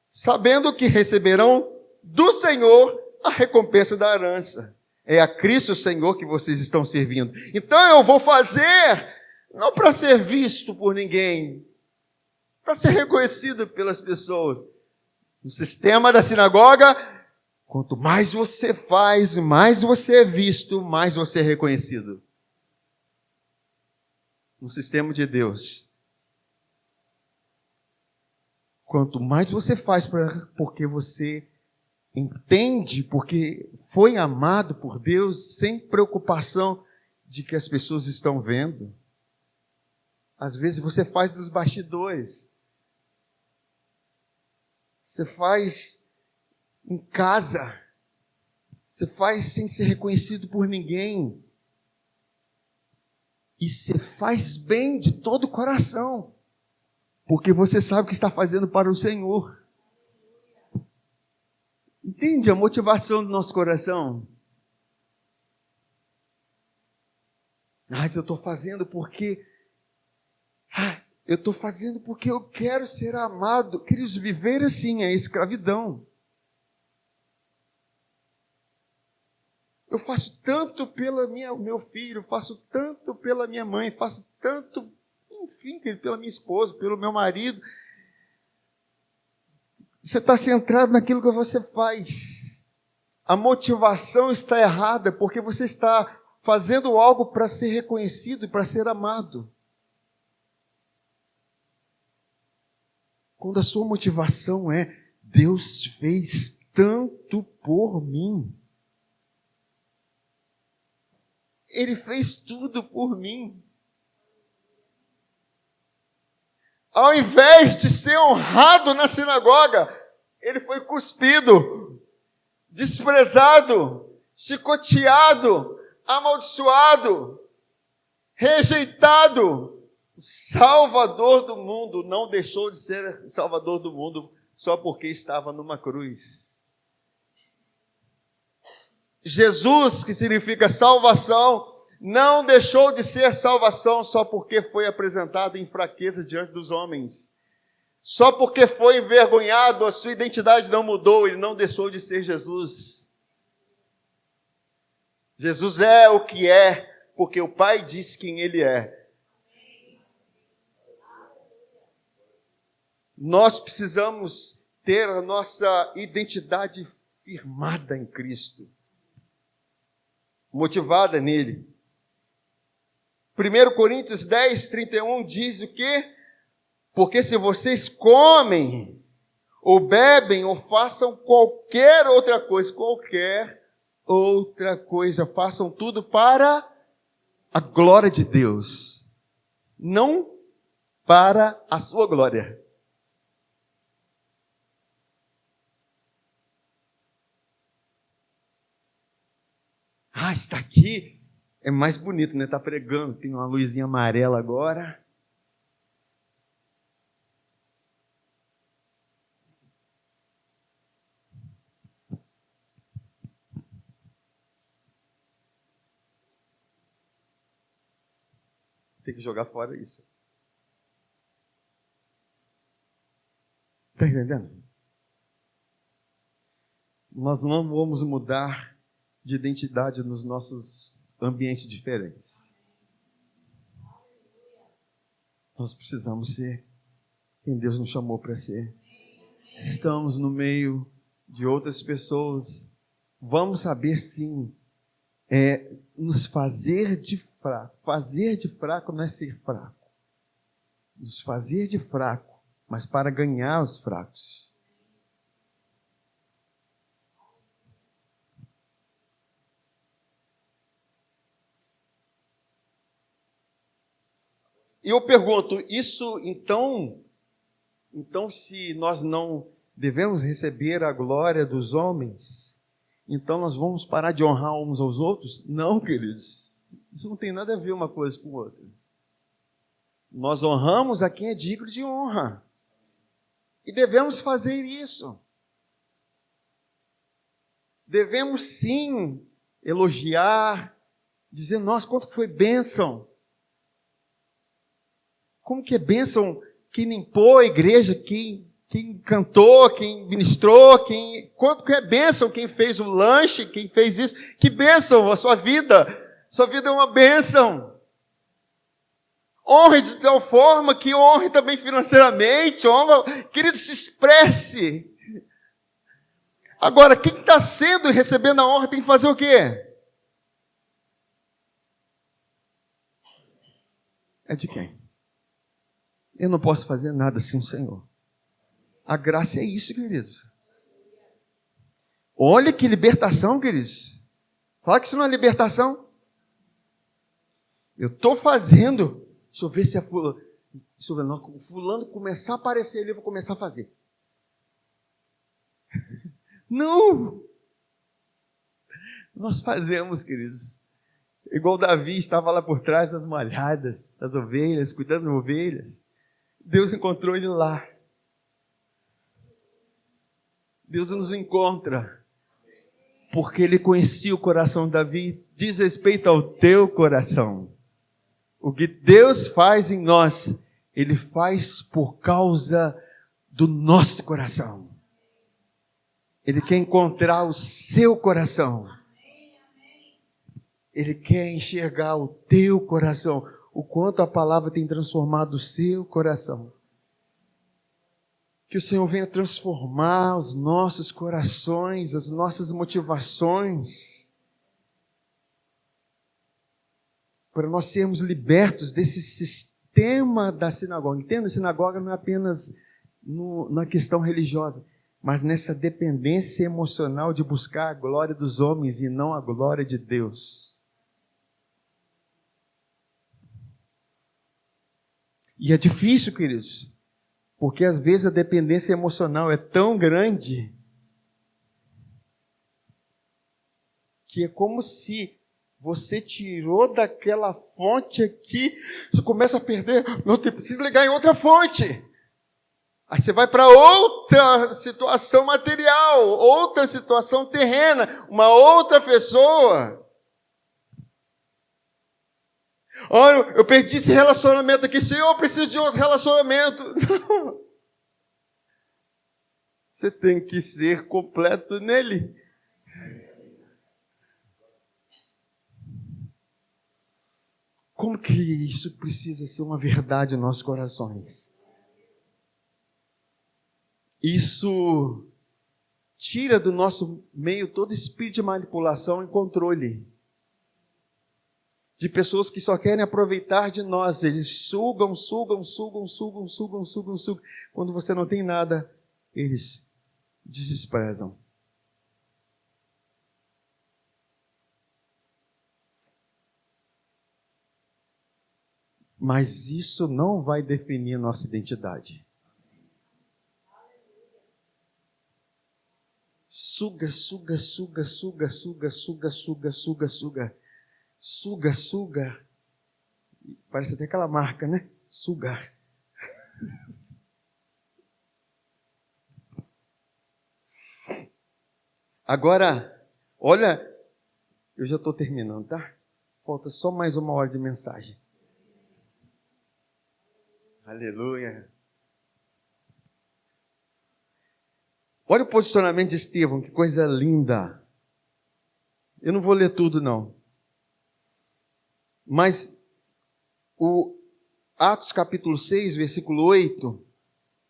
sabendo que receberão do Senhor a recompensa da herança. É a Cristo o Senhor que vocês estão servindo. Então eu vou fazer, não para ser visto por ninguém, para ser reconhecido pelas pessoas. No sistema da sinagoga, quanto mais você faz, mais você é visto, mais você é reconhecido. No sistema de Deus, quanto mais você faz porque você entende, porque foi amado por Deus, sem preocupação de que as pessoas estão vendo. Às vezes você faz dos bastidores. Você faz em casa. Você faz sem ser reconhecido por ninguém. E você faz bem de todo o coração, porque você sabe que está fazendo para o Senhor. Entende a motivação do nosso coração? Mas eu estou fazendo porque... eu estou fazendo porque eu quero ser amado. Queridos, viver assim é escravidão. Eu faço tanto pelo meu filho, faço tanto pela minha mãe, faço tanto, enfim, pela minha esposa, pelo meu marido. Você está centrado naquilo que você faz. A motivação está errada, porque você está fazendo algo para ser reconhecido e para ser amado. Quando a sua motivação é: Deus fez tanto por mim. Ele fez tudo por mim. Ao invés de ser honrado na sinagoga, ele foi cuspido, desprezado, chicoteado, amaldiçoado, rejeitado. O Salvador do mundo não deixou de ser Salvador do mundo só porque estava numa cruz. Jesus, que significa salvação, não deixou de ser salvação só porque foi apresentado em fraqueza diante dos homens. Só porque foi envergonhado, a sua identidade não mudou, ele não deixou de ser Jesus. Jesus é o que é, porque o Pai disse quem ele é. Nós precisamos ter a nossa identidade firmada em Cristo, motivada nele. 1 Coríntios 10, 31 diz o quê? Porque se vocês comem, ou bebem, ou façam qualquer outra coisa, façam tudo para a glória de Deus, não para a sua glória. Está aqui, é mais bonito, né? Está pregando, tem uma luzinha amarela agora. Tem que jogar fora isso. Está entendendo? Nós não vamos mudar de identidade nos nossos ambientes diferentes. Nós precisamos ser quem Deus nos chamou para ser. Se estamos no meio de outras pessoas, vamos saber sim, nos fazer de fraco. Fazer de fraco não é ser fraco. Nos fazer de fraco, mas para ganhar os fracos. E eu pergunto, isso então se nós não devemos receber a glória dos homens, então nós vamos parar de honrar uns aos outros? Não, queridos. Isso não tem nada a ver uma coisa com outra. Nós honramos a quem é digno de honra. E devemos fazer isso. Devemos sim elogiar, dizer, nossa, quanto que foi bênção. Como que é bênção quem limpou a igreja, quem cantou, quem ministrou, quanto que é bênção quem fez o lanche, quem fez isso. Que bênção a sua vida. Sua vida é uma bênção. Honre de tal forma que honre também financeiramente. Honre, querido, se expresse. Agora, quem está sendo e recebendo a honra tem que fazer o quê? É de quem? Eu não posso fazer nada sem o Senhor. A graça é isso, queridos. Olha que libertação, queridos. Fala que isso não é libertação. Eu estou fazendo. Deixa eu ver se o fulano começar a aparecer ali, eu vou começar a fazer. Não! Nós fazemos, queridos. Igual Davi estava lá por trás das malhadas, das ovelhas, cuidando das ovelhas. Deus encontrou ele lá. Deus nos encontra. Porque ele conhecia o coração de Davi. Diz respeito ao teu coração. O que Deus faz em nós, Ele faz por causa do nosso coração. Ele quer encontrar o seu coração. Ele quer enxergar o teu coração. O quanto a palavra tem transformado o seu coração. Que o Senhor venha transformar os nossos corações, as nossas motivações. Para nós sermos libertos desse sistema da sinagoga. Entenda, a sinagoga não é apenas na questão religiosa, mas nessa dependência emocional de buscar a glória dos homens e não a glória de Deus. E é difícil, queridos, porque às vezes a dependência emocional é tão grande que é como se você tirou daquela fonte aqui, você começa a perder, não, tem preciso ligar em outra fonte. Aí você vai para outra situação material, outra situação terrena, uma outra pessoa. Olha, eu perdi esse relacionamento aqui, Senhor, eu preciso de outro relacionamento. Não. Você tem que ser completo nele. Como que isso precisa ser uma verdade nos nossos corações? Isso tira do nosso meio todo espírito de manipulação e controle. De pessoas que só querem aproveitar de nós. Eles sugam. Quando você não tem nada, eles desprezam. Mas isso não vai definir nossa identidade. Suga. Parece até aquela marca, né? Sugar. Agora, olha, eu já estou terminando, tá? Falta só mais 1 hora de mensagem. Aleluia. Olha o posicionamento de Estevão, que coisa linda. Eu não vou ler tudo, não. Mas o Atos capítulo 6, versículo 8,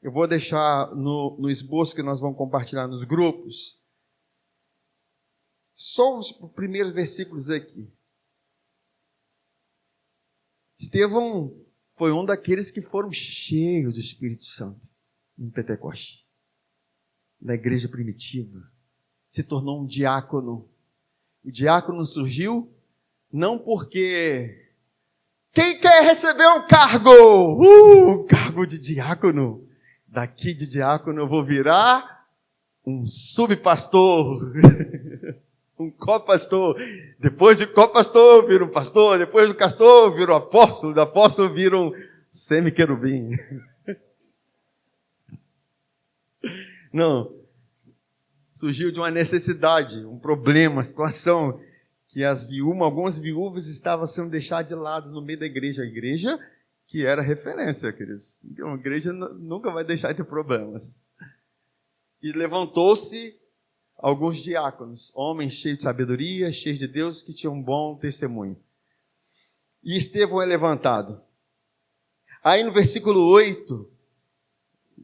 eu vou deixar no esboço que nós vamos compartilhar nos grupos. Só os primeiros versículos aqui. Estevão foi um daqueles que foram cheios do Espírito Santo em Pentecostes. Na igreja primitiva. Se tornou um diácono. O diácono surgiu não porque Quem quer receber um cargo? Cargo de diácono. Daqui de diácono eu vou virar um subpastor, um copastor. Depois de copastor, vira um pastor. Depois do pastor, vira um apóstolo. Do apóstolo, vira um semi-querubim. Não. Surgiu de uma necessidade, um problema, uma situação que algumas viúvas estavam sendo deixadas de lado no meio da igreja. A igreja que era referência, queridos. Então, a igreja nunca vai deixar de ter problemas. E levantou-se alguns diáconos, homens cheios de sabedoria, cheios de Deus, que tinham um bom testemunho. E Estevão é levantado. Aí no versículo 8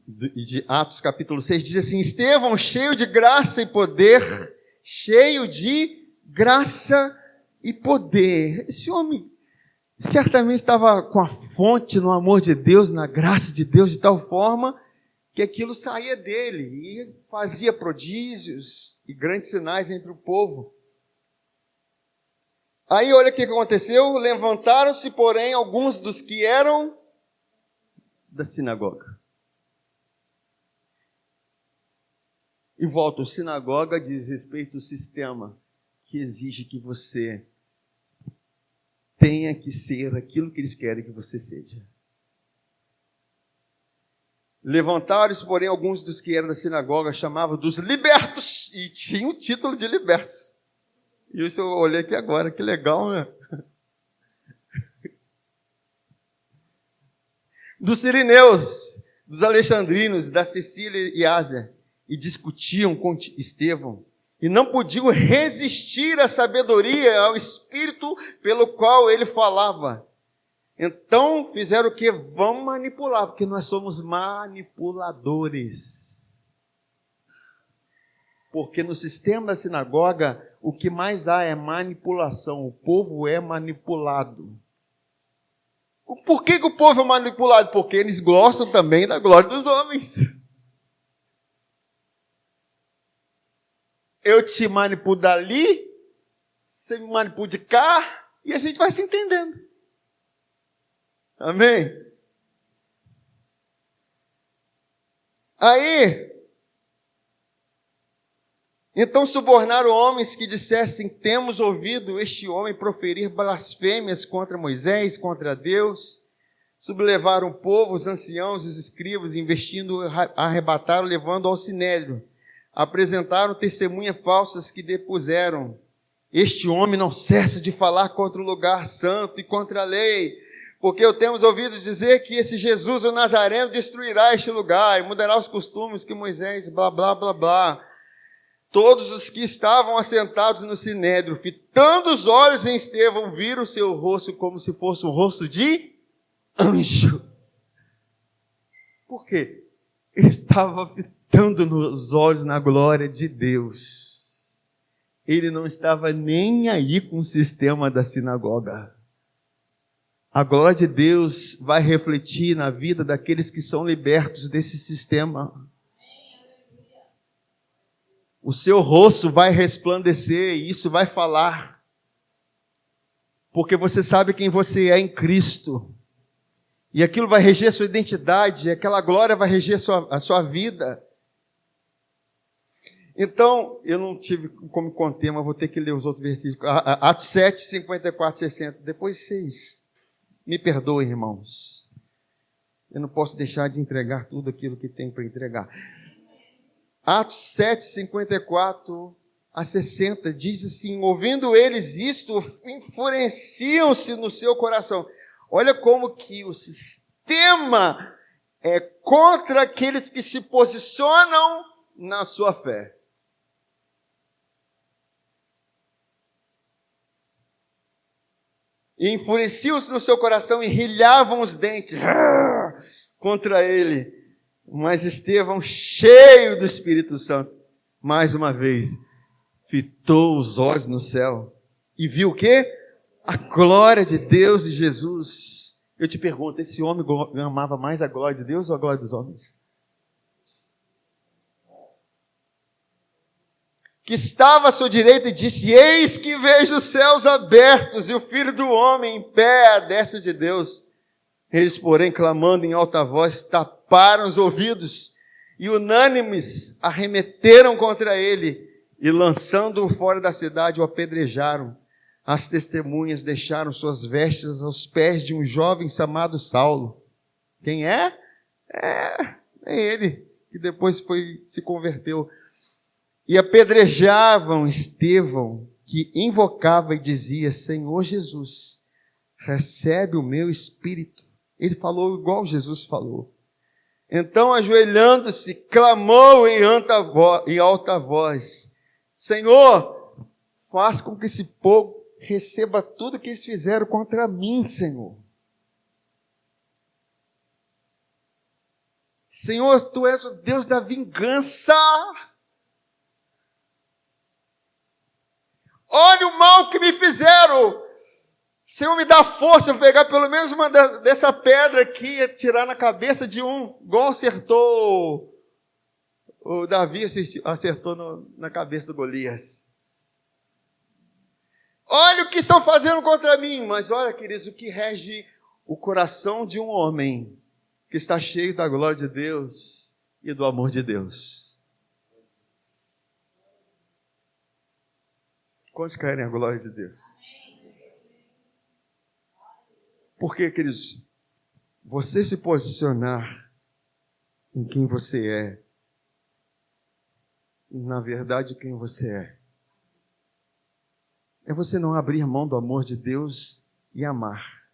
de Atos capítulo 6, diz assim: Estevão, cheio de graça e poder, cheio de graça e poder. Esse homem certamente estava com a fonte no amor de Deus, na graça de Deus, de tal forma que aquilo saía dele e fazia prodígios e grandes sinais entre o povo. Aí olha o que aconteceu: levantaram-se, porém, alguns dos que eram da sinagoga. E volta, sinagoga diz respeito ao sistema que exige que você tenha que ser aquilo que eles querem que você seja. Levantaram-se, porém, alguns dos que eram da sinagoga, chamavam dos libertos, e tinha o título de libertos. E isso eu olhei aqui agora, que legal, né? Dos sirineus, dos alexandrinos, da Sicília e Ásia, e discutiam com Estevão, e não podiam resistir à sabedoria, ao espírito pelo qual ele falava. Então fizeram o quê? Vamos manipular, porque nós somos manipuladores. Porque no sistema da sinagoga, o que mais há é manipulação. O povo é manipulado. Por que o povo é manipulado? Porque eles gostam também da glória dos homens. Eu te manipulo dali, você me manipula de cá, e a gente vai se entendendo. Amém? Aí, então subornaram homens que dissessem: temos ouvido este homem proferir blasfêmias contra Moisés, contra Deus. Sublevaram o povo, os anciãos, os escribas, investindo, arrebataram, levando ao sinédrio. Apresentaram testemunhas falsas que depuseram: este homem não cessa de falar contra o lugar santo e contra a lei, porque eu temos ouvido dizer que esse Jesus, o Nazareno, destruirá este lugar e mudará os costumes que Moisés, blá, blá, blá, blá. Todos os que estavam assentados no sinédrio, fitando os olhos em Estevão, viram o seu rosto como se fosse um rosto de anjo. Por quê? Ele estava fitando nos olhos na glória de Deus. Ele não estava nem aí com o sistema da sinagoga. A glória de Deus vai refletir na vida daqueles que são libertos desse sistema. O seu rosto vai resplandecer e isso vai falar. Porque você sabe quem você é em Cristo. E aquilo vai reger a sua identidade, aquela glória vai reger a sua vida. Então, eu não tive como conter, mas vou ter que ler os outros versículos. Atos 7, 54, 60. Depois vocês me perdoem, irmãos. Eu não posso deixar de entregar tudo aquilo que tem para entregar. Atos 7, 54 a 60 diz assim: ouvindo eles isto, enfureciam-se no seu coração. Olha como que o sistema é contra aqueles que se posicionam na sua fé. E enfureciam-se no seu coração e rilhavam os dentes contra ele. Mas Estevão, cheio do Espírito Santo, mais uma vez, fitou os olhos no céu e viu o quê? A glória de Deus e Jesus. Eu te pergunto, esse homem amava mais a glória de Deus ou a glória dos homens? O que estava à sua direita, e disse: eis que vejo os céus abertos e o Filho do Homem em pé à destra de Deus. Eles, porém, clamando em alta voz, taparam os ouvidos e unânimes arremeteram contra ele e, lançando-o fora da cidade, o apedrejaram. As testemunhas deixaram suas vestes aos pés de um jovem chamado Saulo. Quem é? É ele, que depois se converteu. E apedrejavam Estevão, que invocava e dizia: Senhor Jesus, recebe o meu espírito. Ele falou igual Jesus falou. Então, ajoelhando-se, clamou em alta voz: Senhor, faz com que esse povo receba tudo que eles fizeram contra mim, Senhor. Senhor, Tu és o Deus da vingança. Olha o mal que me fizeram. Senhor, me dá força para pegar pelo menos uma dessa pedra aqui e atirar na cabeça de um, igual acertou o Davi, acertou na cabeça do Golias. Olha o que estão fazendo contra mim. Mas olha, queridos, o que rege o coração de um homem que está cheio da glória de Deus e do amor de Deus. Quantos querem a glória de Deus? Porque, queridos, você se posicionar em quem você é, na verdade quem você é você não abrir mão do amor de Deus e amar.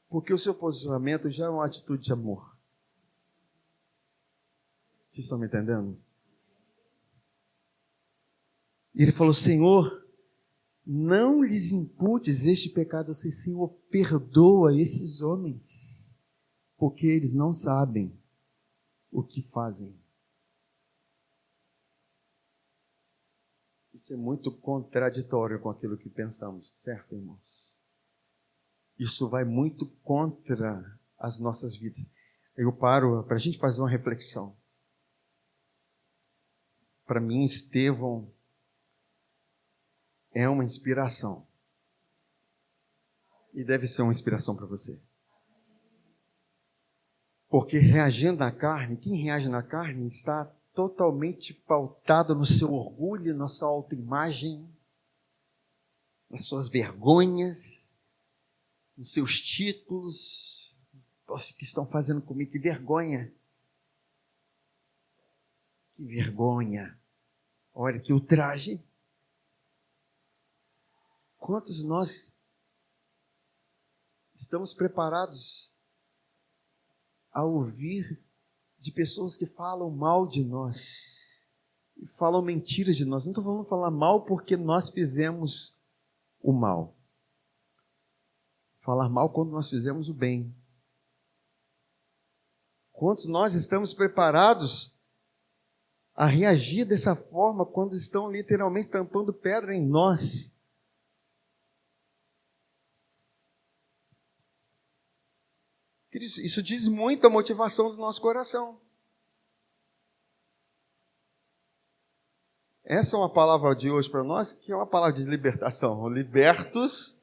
Porque o seu posicionamento já é uma atitude de amor. Vocês estão me entendendo? E ele falou: Senhor, não lhes imputes este pecado, assim, Senhor, perdoa esses homens, porque eles não sabem o que fazem. Isso é muito contraditório com aquilo que pensamos, certo, irmãos? Isso vai muito contra as nossas vidas. Eu paro para a gente fazer uma reflexão. Para mim, Estevão é uma inspiração. E deve ser uma inspiração para você. Porque reagindo na carne, quem reage na carne está totalmente pautado no seu orgulho, na sua autoimagem, nas suas vergonhas, nos seus títulos. Nossa, o que estão fazendo comigo? Que vergonha! Que vergonha! Olha que ultraje! Quantos nós estamos preparados a ouvir de pessoas que falam mal de nós, e falam mentiras de nós? Não estou falando falar mal porque nós fizemos o mal. Falar mal quando nós fizemos o bem. Quantos nós estamos preparados a reagir dessa forma quando estão literalmente tampando pedra em nós? Isso diz muito a motivação do nosso coração. Essa é uma palavra de hoje para nós, que é uma palavra de libertação. Libertos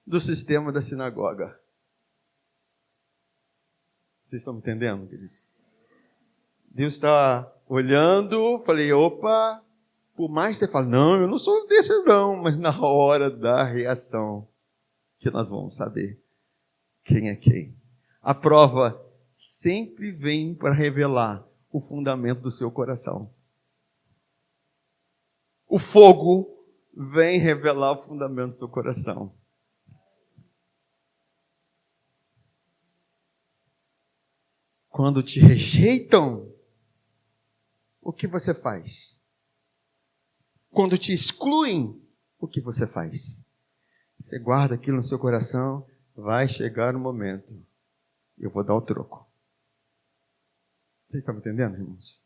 do sistema da sinagoga. Vocês estão me entendendo, queridos? Deus está olhando, falei, opa, por mais que você fale, não, eu não sou desse não, mas na hora da reação, que nós vamos saber quem é quem. A prova sempre vem para revelar o fundamento do seu coração. O fogo vem revelar o fundamento do seu coração. Quando te rejeitam, o que você faz? Quando te excluem, o que você faz? Você guarda aquilo no seu coração, vai chegar o momento, eu vou dar o troco. Vocês estão me entendendo, irmãos?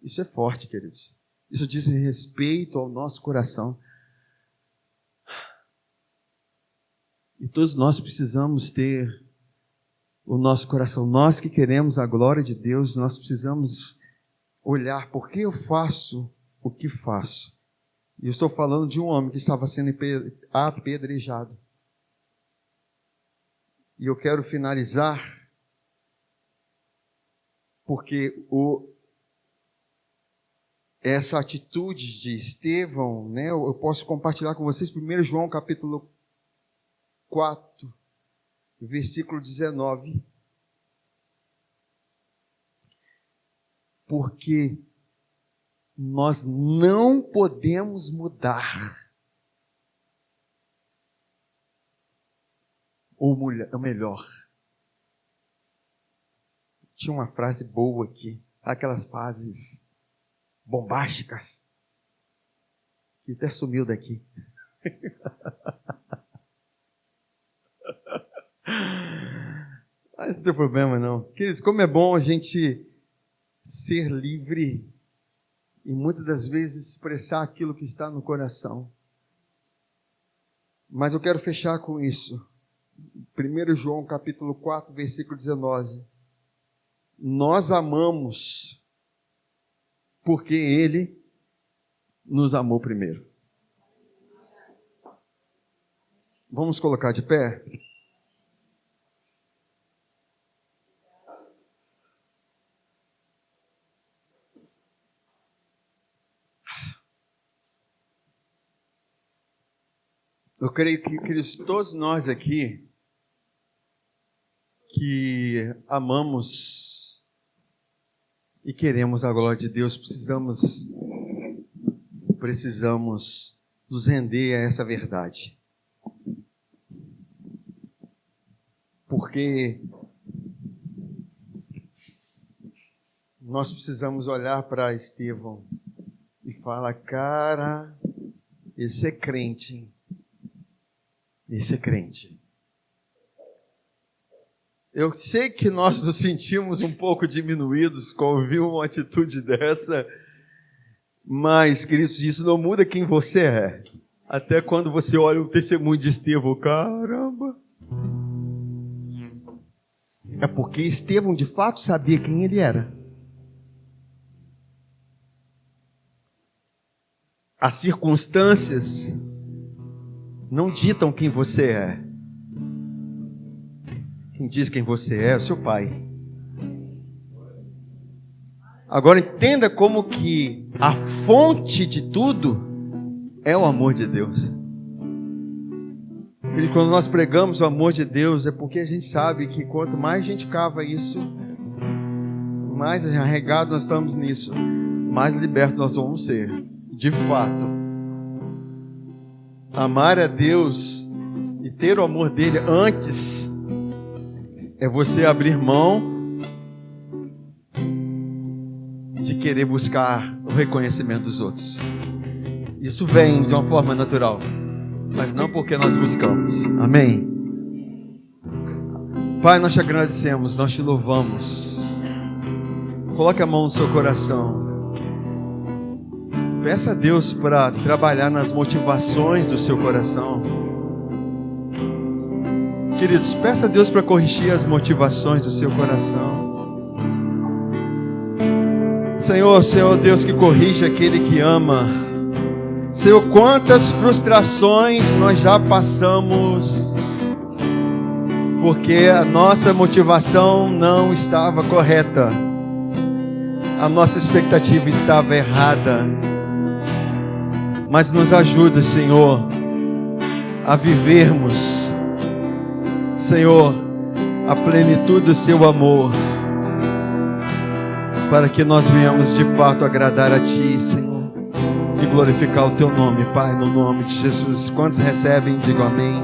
Isso é forte, queridos. Isso diz respeito ao nosso coração. E todos nós precisamos ter o nosso coração. Nós que queremos a glória de Deus, nós precisamos olhar por que eu faço o que faço. E eu estou falando de um homem que estava sendo apedrejado. E eu quero finalizar porque essa atitude de Estevão, né, eu posso compartilhar com vocês 1 João capítulo 4, versículo 19. Porque nós não podemos mudar. Ou melhor, tinha uma frase boa aqui, aquelas frases bombásticas, que até sumiu daqui. Mas não tem problema não. Queridos, como é bom a gente ser livre e muitas das vezes expressar aquilo que está no coração. Mas eu quero fechar com isso. 1 João capítulo 4, versículo 19. Nós amamos porque Ele nos amou primeiro. Vamos colocar de pé? Eu creio que, queridos, todos nós aqui que amamos e queremos a glória de Deus, precisamos nos render a essa verdade. Porque nós precisamos olhar para Estevão e falar, cara, esse é crente, hein? Esse é crente. Eu sei que nós nos sentimos um pouco diminuídos com ouvir uma atitude dessa, mas, queridos, isso não muda quem você é. Até quando você olha o testemunho de Estevão, caramba! É porque Estevão, de fato, sabia quem ele era. As circunstâncias não ditam quem você é. Quem diz quem você é o seu pai. Agora entenda como que a fonte de tudo é o amor de Deus. E quando nós pregamos o amor de Deus, é porque a gente sabe que quanto mais a gente cava isso, mais arregado nós estamos nisso, mais libertos nós vamos ser. De fato, amar a Deus e ter o amor dele antes é você abrir mão de querer buscar o reconhecimento dos outros. Isso vem de uma forma natural, mas não porque nós buscamos. Amém? Pai, nós te agradecemos, nós te louvamos. Coloque a mão no seu coração. Peça a Deus para trabalhar nas motivações do seu coração. Queridos, peça a Deus para corrigir as motivações do seu coração. Senhor Deus que corrige aquele que ama. Senhor, quantas frustrações nós já passamos porque a nossa motivação não estava correta. A nossa expectativa estava errada. Mas nos ajuda, Senhor, a vivermos, Senhor, a plenitude do seu amor, para que nós venhamos de fato agradar a Ti, Senhor, e glorificar o Teu nome, Pai, no nome de Jesus. Quantos recebem, digam amém.